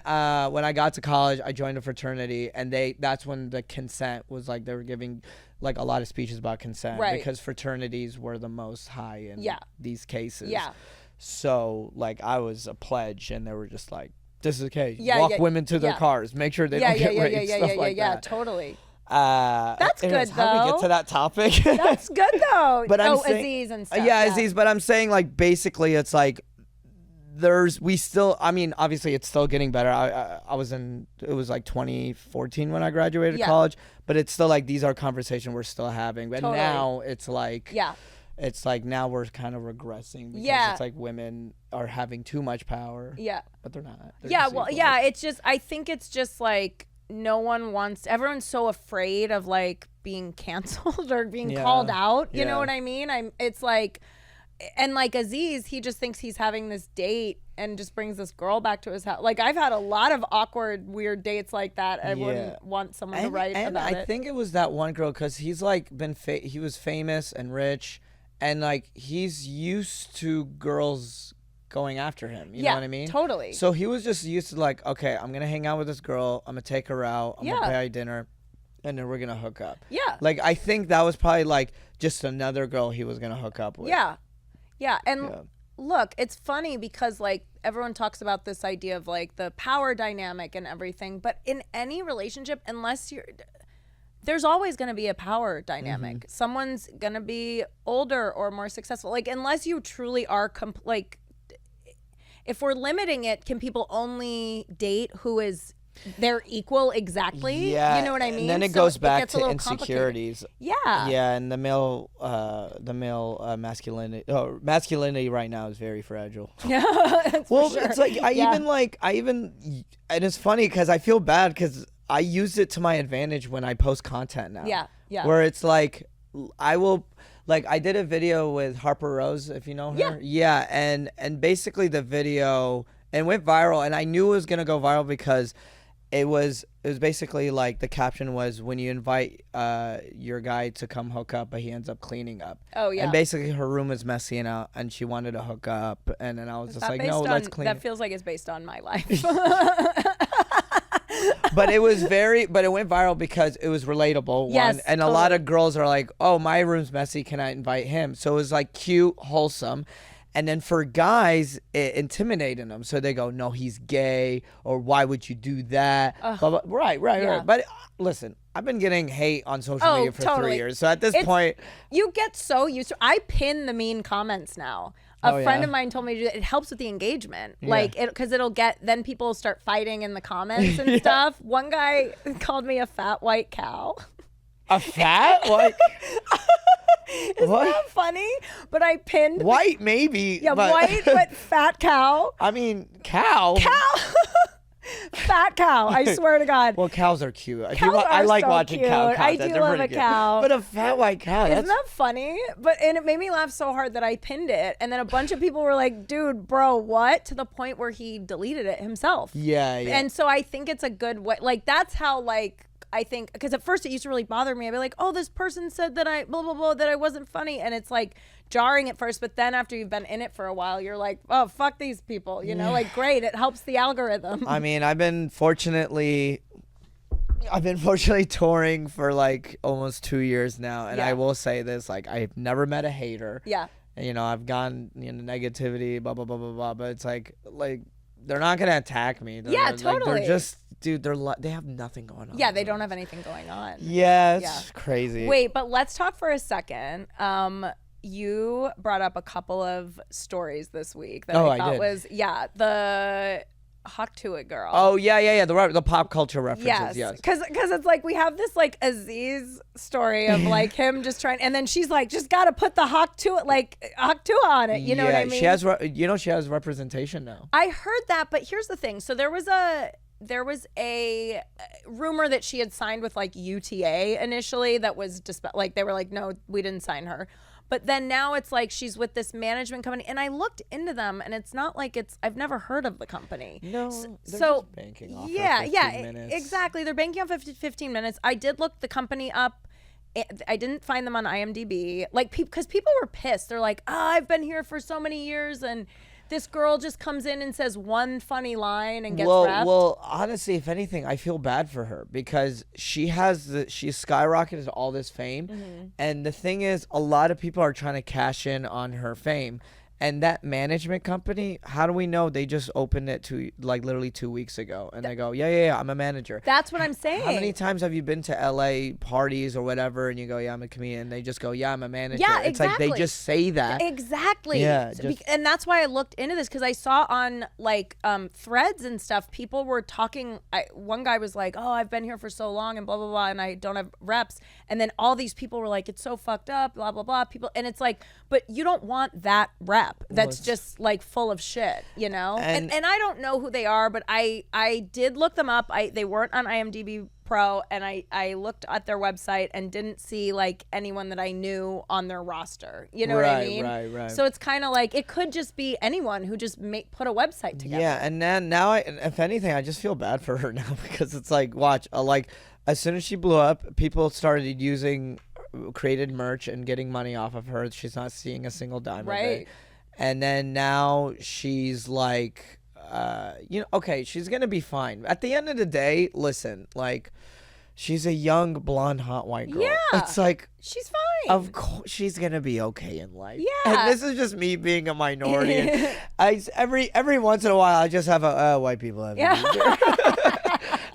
when I got to college, I joined a fraternity, and that's when the consent was like, they were giving like a lot of speeches about consent. Right. Because fraternities were the most high in these cases. Yeah. So like I was a pledge, and they were just like, this is okay. Walk women to their cars. Make sure they don't get raped. Stuff like that. Yeah, totally. That's good though. How do we get to that topic? That's good though. But Aziz and stuff. Aziz. But I'm saying like basically it's like obviously it's still getting better. It was like 2014 when I graduated college, but it's still like these are conversations we're still having. But now it's like it's like now we're kind of regressing because it's like women are having too much power. Yeah. But they're not. It's just I think it's just like everyone's so afraid of like being canceled or being called out. You know what I mean? It's like, and like Aziz, he just thinks he's having this date and just brings this girl back to his house. Like I've had a lot of awkward, weird dates like that. I wouldn't want someone to write about it. I think it was that one girl because he's like he was famous and rich. and like he's used to girls going after him. You know what I mean? Totally. So he was just used to like, okay, I'm gonna hang out with this girl. I'm gonna take her out. I'm gonna pay her dinner, and then we're gonna hook up. Yeah. Like I think that was probably like just another girl he was gonna hook up with. Yeah. Yeah. And look, it's funny because like everyone talks about this idea of like the power dynamic and everything, but in any relationship, unless there's always going to be a power dynamic. Someone's going to be older or more successful. Like unless you truly are like if we're limiting it, can people only date who is their equal exactly? Yeah, you know what I mean? And then it goes back to insecurities. Yeah. Yeah, and the male masculinity right now is very fragile. Yeah. Well, sure. it's like I even and it's funny because I feel bad because I use it to my advantage when I post content now. Yeah. Yeah. Where it's like I will. Like I did a video with Harper Rose, if you know her. Yeah, and basically the video went viral, and I knew it was gonna go viral because it was basically like the caption was when you invite your guy to come hook up, but he ends up cleaning up. Oh yeah. And basically her room was messy and she wanted to hook up, and then I was just like, no, let's clean. That feels like it's based on my life. But it went viral because it was relatable. Yes, and totally. A lot of girls are like, oh, my room's messy, can I invite him? So it was like cute, wholesome. And then for guys, it intimidated them. So they go, no, he's gay, or why would you do that? Blah, blah. Right. But listen, I've been getting hate on social media for 3 years. So at this point, you get so used to. I pin the mean comments now. A friend of mine told me to do that. It helps with the engagement, like because it'll get. Then people start fighting in the comments and stuff. One guy called me a fat white cow. A fat white. Isn't that funny? But I pinned white, maybe. Yeah, white, but fat cow. I mean, cow. Fat cow, I swear to God. Well, cows are cute. I like so watching cute. cow content. I do love a cow. But a fat white cow. Isn't that funny? And it made me laugh so hard that I pinned it. And then a bunch of people were like, dude, bro, what? To the point where he deleted it himself. Yeah. And so I think it's a good way. Like, that's how, like, I think, because at first it used to really bother me. I'd be like, oh, this person said that I blah, blah, blah, that I wasn't funny. And it's like jarring at first. But then after you've been in it for a while, you're like, oh, fuck these people. You know, like, great. It helps the algorithm. I mean, I've been fortunately touring for like almost 2 years now. And I will say this, like, I've never met a hater. Yeah. And, you know, I've gone, negativity, blah, blah, blah, blah, blah. But it's like they're not going to attack me. Totally. They're just, dude, they have nothing going on. Yeah, they don't have anything going on. Yeah, it's crazy. Wait, but let's talk for a second. You brought up a couple of stories this week that I thought was, the Hawk to It girl. Oh, yeah. The pop culture references, yes. Because it's like we have this like Aziz story of like him just trying, and then she's like, just got to put the Hawk to It, like Hawk to It on it. You know what I mean? She has representation now. I heard that, but here's the thing. So there was a rumor that she had signed with like UTA initially that was just like they were like, no, we didn't sign her. But then now it's like she's with this management company, and I looked into them, and it's not like I've never heard of the company. No, they're just banking off 15 minutes. Exactly. They're banking off 15 minutes. I did look the company up. I didn't find them on IMDb, like because people were pissed. They're like, I've been here for so many years, and this girl just comes in and says one funny line and gets wrapped. Well, honestly, if anything, I feel bad for her because she's skyrocketed all this fame. And the thing is, a lot of people are trying to cash in on her fame. And that management company, how do we know they just opened it to like literally 2 weeks ago? And they go, yeah, I'm a manager. That's what I'm saying. How many times have you been to LA parties or whatever and you go, yeah, I'm a comedian? And they just go, yeah, I'm a manager. Yeah, it's exactly. like they just say that. Exactly. Yeah. And that's why I looked into this because I saw on like threads and stuff, people were talking. One guy was like, oh, I've been here for so long and blah, blah, blah, and I don't have reps. And then all these people were like, it's so fucked up, blah, blah, blah. And it's like, but you don't want that rep. That's just like full of shit, you know? And I don't know who they are, but I did look them up. They weren't on IMDb Pro, and I looked at their website and didn't see like anyone that I knew on their roster. You know what I mean? Right. So it's kind of like it could just be anyone who just put a website together. Yeah, and then now, if anything, I just feel bad for her now because it's like, watch, like as soon as she blew up, people started using created merch and getting money off of her. She's not seeing a single dime of Right. it. And then now she's like, okay, she's gonna be fine. At the end of the day, listen, like, she's a young, blonde, hot white girl. Yeah. It's like, She's fine. of course, she's gonna be okay in life. Yeah. And this is just me being a minority. And every once in a while, I just have white people have it easier.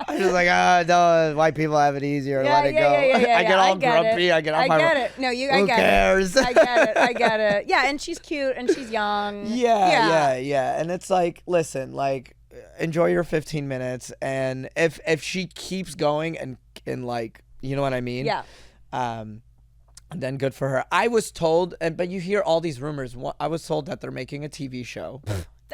I'm just like, no, white people have it easier. Yeah, Let it yeah, go. yeah, I get all grumpy. I get all my. get it. No, I Who get cares? it. I get it. I get it. Yeah, and she's cute and she's young. Yeah. And it's like, listen, like, enjoy your 15 minutes, and if she keeps going and like, you know what I mean? Yeah. Then good for her. I was told, but you hear all these rumors. I was told that they're making a TV show.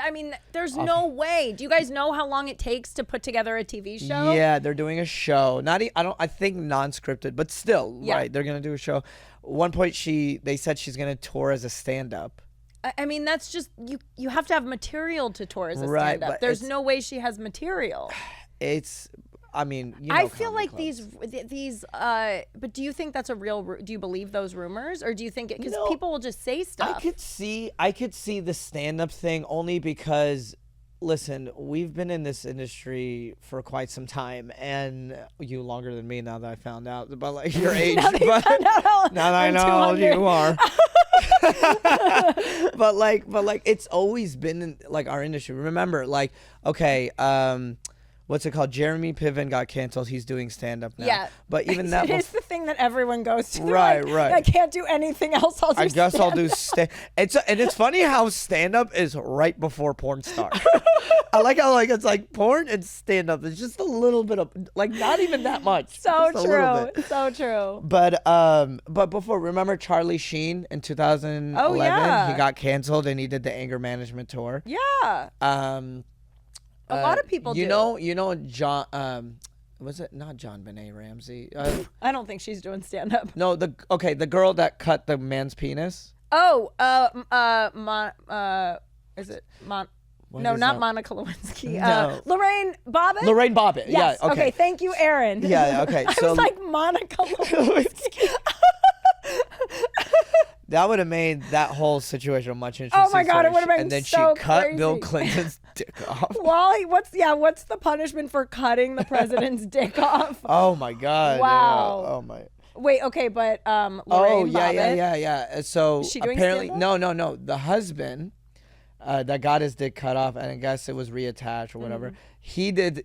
I mean, there's no way. Do you guys know how long it takes to put together a TV show? Yeah, they're doing a show. I think non-scripted, but still, right? They're gonna do a show. At one point, they said she's gonna tour as a stand-up. I mean, that's just you have to have material to tour as a Right, stand-up. but There's no way she has material. I mean, I feel like clubs. these. But do you think that's a real? Do you believe those rumors, or do you think it? Because people will just say stuff. I could see the stand-up thing only because, listen, we've been in this industry for quite some time, and you longer than me now that I found out about like your age. now that I know how old you are. but like it's always been in like our industry. Remember, like, okay, what's it called? Jeremy Piven got canceled. He's doing stand-up now. Yeah. But even that it's the thing that everyone goes to. Right, like, right. I can't do anything else. I guess I'll do it's funny how stand-up is right before porn star. I like how like it's like porn and stand-up. It's just a little bit of like not even that much. So just true. So true. But before, remember Charlie Sheen in 2011? Oh, yeah. He got canceled and he did the anger management tour. Yeah. A lot of people you do. You know John was it not John Benet Ramsey? I don't think she's doing stand-up. No, the girl that cut the man's penis. Oh, is it No, not Monica Lewinsky. No. Lorraine Bobbitt? Lorraine Bobbitt. Yes. Yeah. Okay. Thank you, Aaron. Yeah. Okay. I was like Monica Lewinsky. That would have made that whole situation much interesting. Oh my God, it would have been And then so she cut crazy. Bill Clinton's dick off. Wally, what's the punishment for cutting the president's dick off? Oh my God. Wow. Yeah. Oh my. Wait, okay, but Lorraine Bobbitt. Yeah. So Is she doing apparently, stand-up? no. The husband that got his dick cut off, and I guess it was reattached or whatever. Mm-hmm.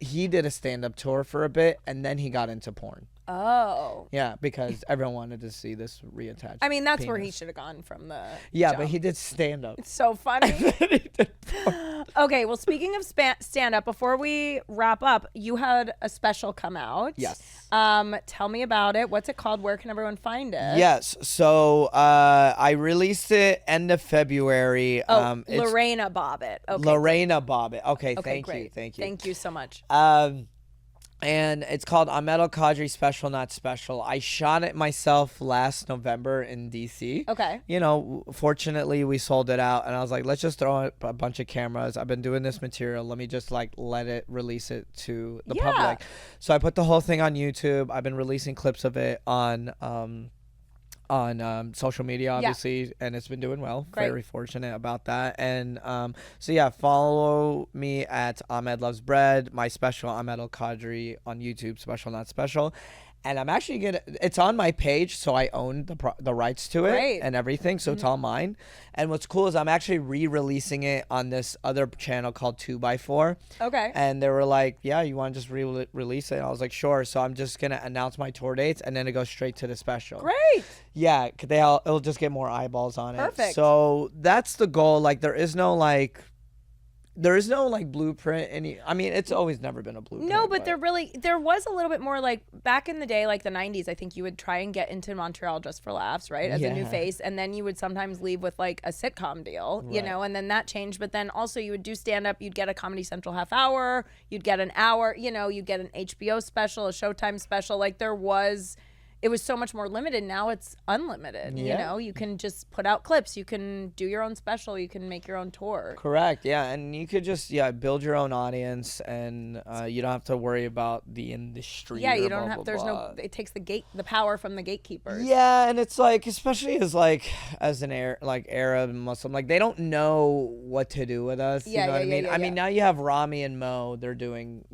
He did a stand-up tour for a bit, and then he got into porn. Oh. Yeah, because everyone wanted to see this reattached. I mean, that's penis. where he should have gone from the Yeah, jump. but he did stand-up. It's so funny. He did porn. Okay, well, speaking of stand-up, before we wrap up, you had a special come out. Yes. Tell me about it. What's it called? Where can everyone find it? Yes. So I released it end of February. It's Lorena Bobbitt. Okay. Lorena Bobbitt. Okay, Okay, thank you. Thank you so much. And it's called Ahmed Al-kadri Special Not Special. I shot it myself last November in DC. Okay. You know, fortunately we sold it out, and I was like, let's just throw a bunch of cameras. I've been doing this material. Let me just like release it to the public. So I put the whole thing on YouTube. I've been releasing clips of it on social media, obviously, and it's been doing well. Great. Very fortunate about that. And so yeah, follow me at Ahmed Loves Bread, my special Ahmed Al-kadri on YouTube, Special Not Special. And I'm actually it's on my page, so I own the rights to it. Great. And everything, so it's all mine. And what's cool is I'm actually re-releasing it on this other channel called 2x4. Okay. And they were like, yeah, you want to just release it? And I was like, sure. So I'm just going to announce my tour dates, and then it goes straight to the special. Great. Yeah, it'll just get more eyeballs on it. Perfect. So that's the goal. Like, there is no blueprint. I mean, it's always never been a blueprint. No, but there was a little bit more like back in the day, like the 90s, I think you would try and get into Montreal just for laughs, right? As a new face. And then you would sometimes leave with like a sitcom deal, you know, and then that changed. But then also you would do stand up, you'd get a Comedy Central half hour, you'd get an hour, you know, you'd get an HBO special, a Showtime special. Like there was, it was so much more limited. Now it's unlimited. You Yeah. know, you can just put out clips. You can do your own special. You can make your own tour. Correct. Yeah, and you could just build your own audience, and you don't have to worry about the industry. Yeah, or you don't blah, have. blah, There's blah. no. It takes the power from the gatekeepers. Yeah, and it's like, especially as an Arab and Muslim, like they don't know what to do with us. Yeah, you know what I yeah, mean? yeah, I yeah. mean, now you have Rami and Mo. They're doing,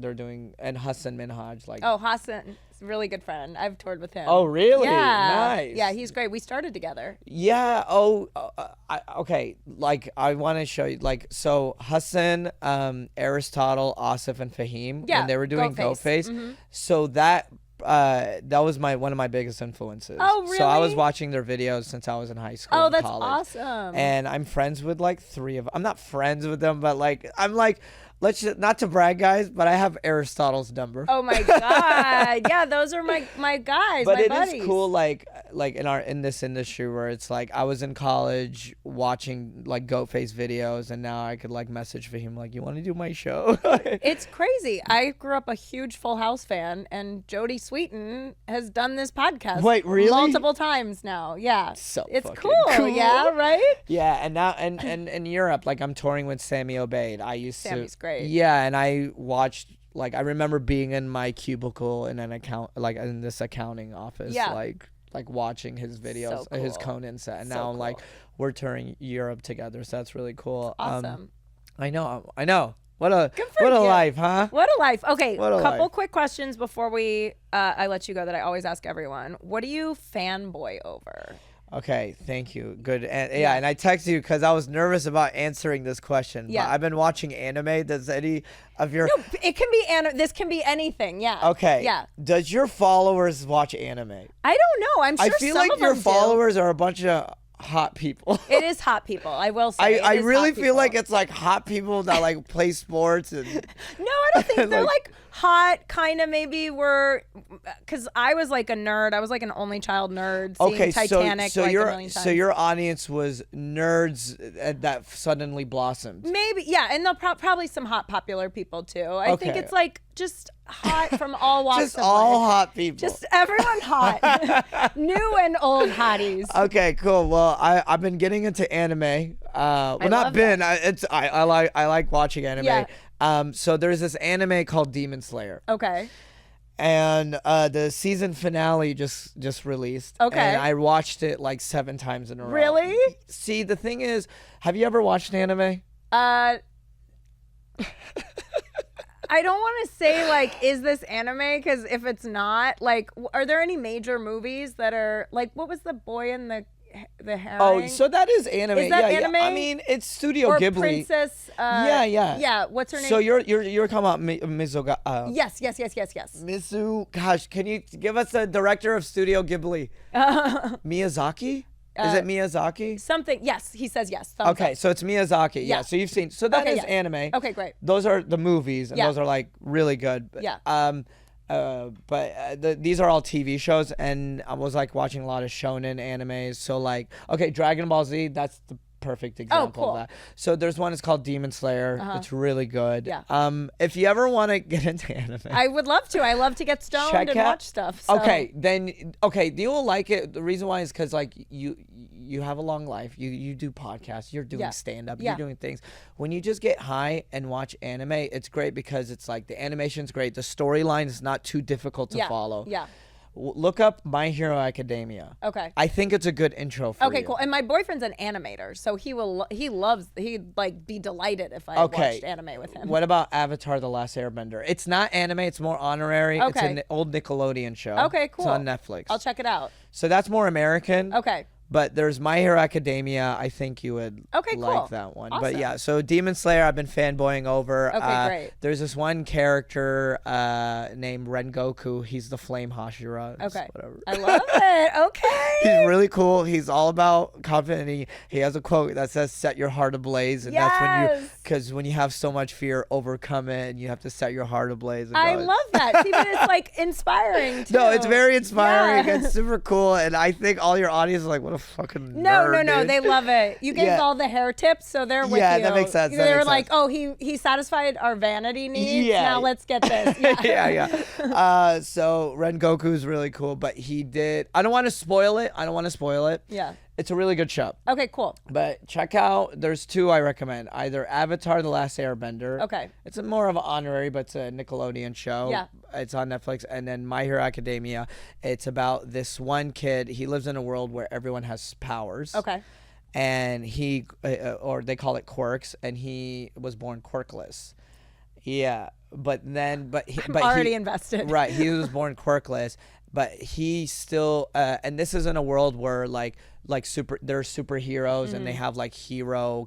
and Hassan Minhaj. Like, Oh, Hassan, is a really good friend. I've toured with him. oh, really? Yeah. Nice. Yeah, he's great. We started together. Yeah. Okay. Like, I want to show you. Like, so Hassan, Aristotle, Asif, and Fahim. Yeah, When they were doing Goatface. Goatface. So that was one of my biggest influences. Oh, So I was really? watching their videos since I was in high school. Oh, and that's college. awesome. And I'm friends with like 3 of them. I'm not friends with them, but like I'm like, let's just, not to brag, guys, but I have Aristotle's number. Oh my God. Yeah, those are my guys, But my it buddies. is cool, like in this industry where it's like I was in college watching like Goatface videos, and now I could like message for him like, you want to do my show? It's crazy. I grew up a huge Full House fan, and Jodie Sweetin has done this podcast Wait, really? multiple times now. Yeah. So it's fucking cool. Yeah, right? Yeah, and now and in Europe, like I'm touring with Sammy Obeid. Sammy's great. Yeah, and I watched, like I remember being in my cubicle in in this accounting office, Yeah. like watching his videos, So his cool. Conan set, and So now I'm like, cool. we're touring Europe together, so that's really cool. Awesome. I know. What a Good for what a you. life, huh? What a life. Okay, What a couple life. quick questions before I let you go that I always ask everyone. What do you fanboy over? Okay, thank you. Good. And Yeah. and I texted you because I was nervous about answering this question. Yeah. But I've been watching anime. Does any of your No, it can be this can be anything. Yeah. Okay. Yeah. Does your followers watch anime? I don't know. I'm sure I feel some like of your them do. followers are a bunch of hot people. It is hot people. I will say. I it is really hot feel people. like it's like hot people that like play sports and No, I don't think they're Like- like hot. Kind of maybe because I was like a nerd. I was like an only child nerd. Seeing okay. Titanic So like a your million times. your audience was nerds that suddenly blossomed. Maybe, yeah, and they'll probably some hot popular people too. I think Okay. it's like just hot from all walks Just of all life. hot people. Just everyone hot, new and old hotties. Okay, cool. Well, I've been getting into anime. Well, not love been. I like watching anime. Yeah. So there's this anime called Demon Slayer, Okay, and the season finale just released. Okay. And I watched it like 7 times in a row. really? See, the thing is, have you ever watched anime? I don't want to say like, is this anime? Because if it's not, like, are there any major movies that are like, what was the boy in the herring? Oh, so that is anime. Is that yeah, anime? Yeah. I mean, it's Studio or Ghibli. Princess? Yeah. Yeah. What's her name? So you're talking about Mizuga. Yes. Mizu, gosh, can you give us the director of Studio Ghibli? Miyazaki? Is it Miyazaki? Something. Yes, he says yes. Thumbs Okay, up. so it's Miyazaki. Yeah. Yeah. So you've seen. So that Okay, is yes. anime. Okay, great. Those are the movies, and Yeah. those are like really good. Yeah. These are all TV shows, and I was like watching a lot of shonen animes. So like, okay, Dragon Ball Z. That's the perfect example cool. of that. So there's one. It's called Demon Slayer. It's really good. Yeah. If you ever want to get into anime, I would love to. I love to get stoned Check and out- watch stuff. So. Okay, you will like it. The reason why is because like you have a long life. You do podcasts. You're doing Yeah. stand up. Yeah. You're doing things. When you just get high and watch anime, it's great because it's like the animation's great. The storyline is not too difficult to Yeah. follow. Yeah. Look up My Hero Academia. Okay. I think it's a good intro for Okay, you. cool. And my boyfriend's an animator, so he'd like be delighted if I Okay. watched anime with him. What about Avatar: The Last Airbender? It's not anime. It's more honorary. It's Okay. an old Nickelodeon show. Okay, cool. It's on Netflix. I'll check it out. So that's more American. Okay. But there's My Hero Academia. I think you would Okay, like cool. that one. Awesome. But yeah, so Demon Slayer, I've been fanboying over. Okay, great. There's this one character named Rengoku. He's the Flame Hashira. It's Okay. Whatever. I love it. Okay. He's really cool. He's all about confidence. He has a quote that says, "Set your heart ablaze," and that's Yes. because when you have so much fear, overcome it, and you have to set your heart ablaze. And I go. love that. See, but it's like inspiring too. No, it's very inspiring. Yeah. It's super cool, and I think all your audience is like, "What a fucking No, nerd, no, dude. they love it. You gave Yeah. all the hair tips, so they're with Yeah, you. that makes sense. They That were makes like, sense. oh, he satisfied our vanity needs. Yeah. Now let's get this. Yeah. yeah. So Rengoku's really cool, but he did. I don't want to spoil it. Yeah. It's a really good show. Okay, cool. But check out. There's two I recommend. Either Avatar: The Last Airbender. Okay. It's a more of an honorary, but it's a Nickelodeon show. Yeah. It's on Netflix. And then My Hero Academia. It's about this one kid. He lives in a world where everyone has powers. Okay. And he, or they call it quirks, and he was born quirkless. Yeah. But I'm already invested. Right. He was born quirkless, but he still, and this is in a world where they're superheroes and they have like hero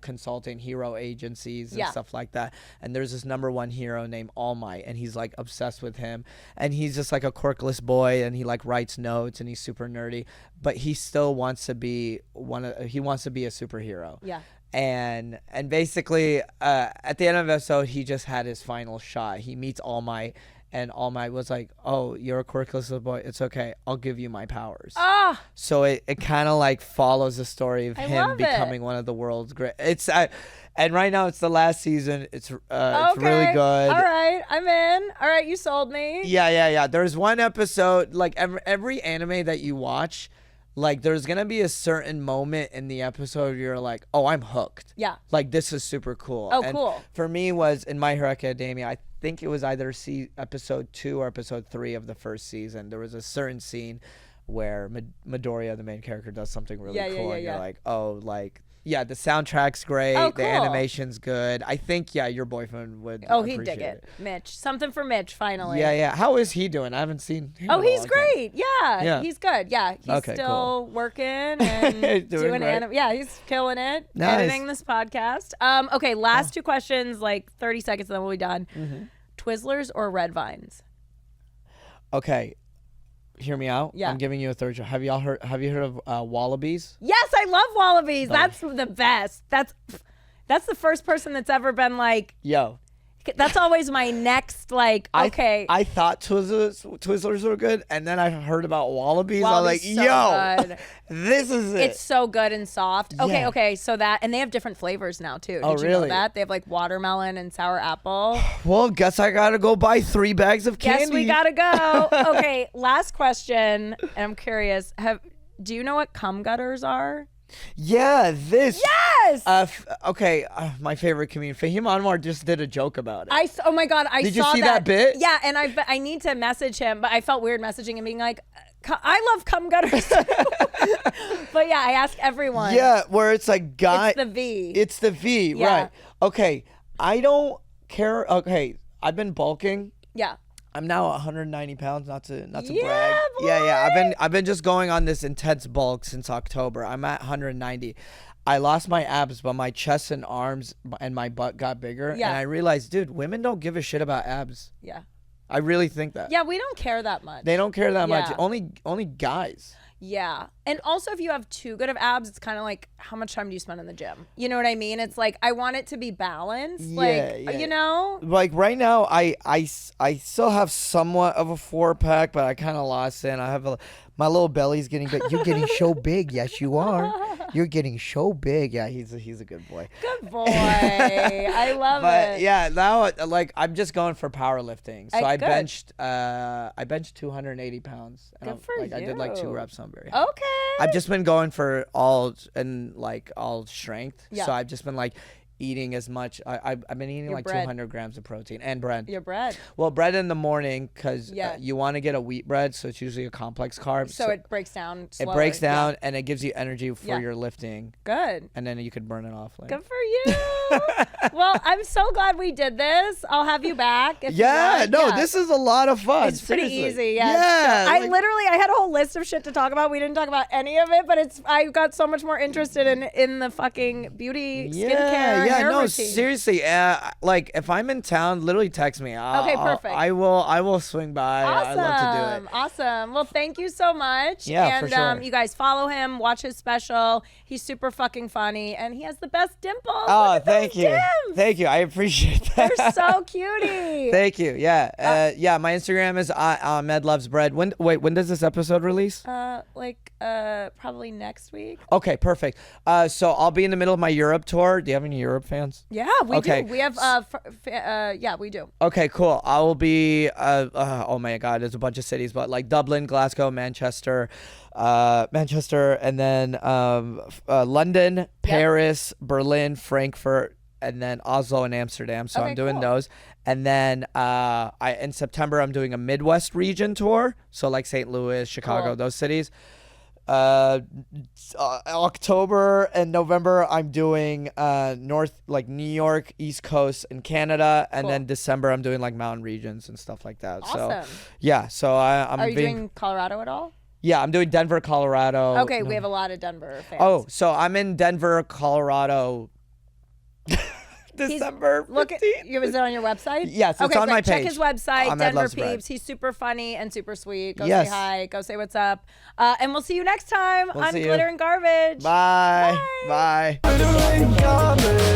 agencies and stuff like that. And there's this number one hero named All Might, and he's like obsessed with him. And he's just like a quirkless boy, and he like writes notes, and he's super nerdy, but he still wants to be he wants to be a superhero. Yeah. And basically, at the end of the episode, he just had his final shot. He meets All Might, and All Might was like, "Oh, you're a quirkless little boy. It's okay. I'll give you my powers." Ah. So it kind of like follows the story of I him love becoming it. one of the world's great. And right now it's the last season. It's really good. All right, I'm in. All right, you sold me. Yeah. There's one episode, like every anime that you watch, like there's gonna be a certain moment in the episode where you're like, oh, I'm hooked. Yeah. Like this is super cool. Oh, And cool. For me was in My Hero Academia, I think it was either episode 2 or episode 3 of the first season. There was a certain scene where Midoriya, the main character, does something really cool, and you're like, oh, like. Yeah, the soundtrack's great. Oh, The cool. animation's good. I think, your boyfriend would Oh, he'd appreciate dig it. Mitch. Something for Mitch, finally. Yeah. How is he doing? I haven't seen him. Oh, in a he's long time. great. Yeah. He's good. Yeah. He's Okay, still working and doing great. Yeah, he's killing it. Nice. Editing this podcast. Okay, last two questions, like 30 seconds, and then we'll be done. Mm-hmm. Twizzlers or Red Vines? Okay. Hear me out. Yeah. I'm giving you a third shot. Have you heard of Wallabies? Yes, I love Wallabies. That's the best. That's the first person that's ever been like, Yo. that's always my next, like, okay. I thought Twizzlers were good, and then I heard about Wallabies. I was like, Wallabies so yo, good. this is it. It's so good and soft. Yeah. Okay, so that, and they have different flavors now too. Oh, Did you know really? that? They have like watermelon and sour apple. Well, guess I gotta go buy 3 bags of candy. Guess we gotta go. Okay, last question, and I'm curious. Do you know what cum gutters are? Yeah, this. Yes. Okay, my favorite comedian, Fahim Anwar, just did a joke about it. Oh my God, I Did saw you see that bit? Yeah, and I need to message him, but I felt weird messaging him being like, I love cum gutters. But yeah, I ask everyone. Yeah, where it's like It's the V. It's the V, Yeah. right? Okay, I don't care. Okay, I've been bulking. Yeah. I'm now 190 pounds. Not to brag. boy. Yeah. I've been just going on this intense bulk since October. I'm at 190. I lost my abs, but my chest and arms and my butt got bigger. Yeah. And I realized, dude, women don't give a shit about abs. Yeah. I really think that. Yeah, we don't care that much. They don't care that much. Yeah. Only guys. Yeah. And also, if you have too good of abs, it's kind of like, how much time do you spend in the gym? You know what I mean? It's like, I want it to be balanced. Yeah. You know? Like right now, I still have somewhat of a 4-pack, but I kind of lost it. And I have my little belly's getting big. You're getting so big. Yes, you are. You're getting so big. Yeah, he's a good boy. Good boy. I love But it. yeah, now like I'm just going for powerlifting. So I Good. benched 280 pounds. And Good for I did like 2 you. reps. I'm very happy. Okay. I've just been going for all strength. Yeah. So I've just been like eating as much. I've been eating Your like bread. 200 grams of protein and bread. Your bread. Well, bread in the morning because Yeah. you want to get a wheat bread, so it's usually a complex carb. So it breaks down it slower. breaks down and it gives you energy for Yeah. your lifting, Good. and then you could burn it off later. Good for you. Well, I'm so glad we did this. I'll have you back. If Yeah, you want. no, Yeah. this is a lot of fun. It's pretty seriously. easy. Yeah. Yeah. So like- I had a whole list of shit to talk about. We didn't talk about any of it, but I got so much more interested in the fucking beauty, skincare, hair no, routine. seriously. Like if I'm in town, literally text me. Okay, perfect. I will swing by. Awesome. I'd love to do it. Awesome. Well, thank you so much. Yeah, and for sure. You guys follow him, watch his special. He's super fucking funny, and he has the best dimples. Oh, Look at thank those you. dims. Thank you. I appreciate that. They're so cutie. Thank you. Yeah. Yeah. My Instagram is Ahmed Loves Bread. When does this episode release? Probably next week. Okay, perfect. So I'll be in the middle of my Europe tour. Do you have any Europe fans? Yeah, we Okay. do. We have yeah, we do. Okay, cool. I will be oh my god, there's a bunch of cities, but like Dublin, Glasgow, Manchester, and then London, Paris, Berlin, Frankfurt, and then Oslo and Amsterdam. So Okay, I'm doing cool. those. And then in September I'm doing a Midwest region tour. So like St. Louis, Chicago, Cool. those cities. October and November I'm doing north, like New York, East Coast, and Canada, and Cool. then December I'm doing like mountain regions and stuff like that. Awesome. So yeah, so I'm Are you being doing Colorado at all? yeah, I'm doing Denver, Colorado. Okay, we have a lot of Denver fans. Oh, so I'm in Denver, Colorado. December 15th. Look at is it on your website? Yes, it's okay, on great. my Check page. his website, Ahmed Denver Loves Bread. Peeps. He's super funny and super sweet. Go Yes. say hi. Go say what's up. And we'll see you next time We'll on see you. Glitter and Garbage. Bye. Bye. Bye.